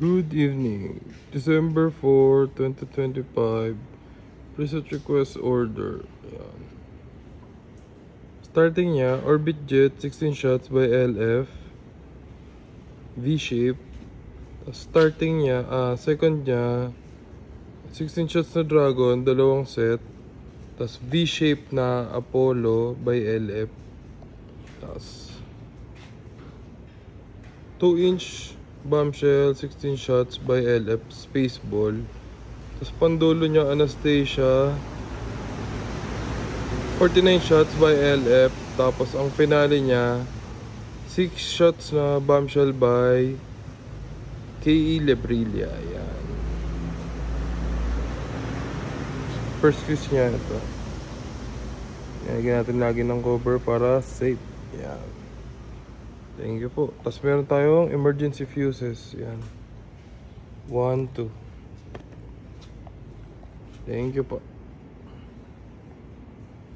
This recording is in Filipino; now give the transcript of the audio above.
Good evening, December 4, 2025. Preset request order. Ayan. Starting niya, Orbit Jet 16 shots by LF. V-shape. Starting niya, second niya, 16 shots na Dragon, dalawang set. Tapos V-shape na Apollo by LF. Tapos 2-inch bombshell 16 shots by LF Spaceball. Tapos pandulo niya Anastasia 49 shots by LF. Tapos ang finale niya 6 shots na bombshell by KE Lebrilia. Ayan. First fuse niya ito. Lagyan natin lagi ng cover para safe. Ayan. Thank you po. Tapos meron tayong emergency fuses. Yan. 1, 2. Thank you po.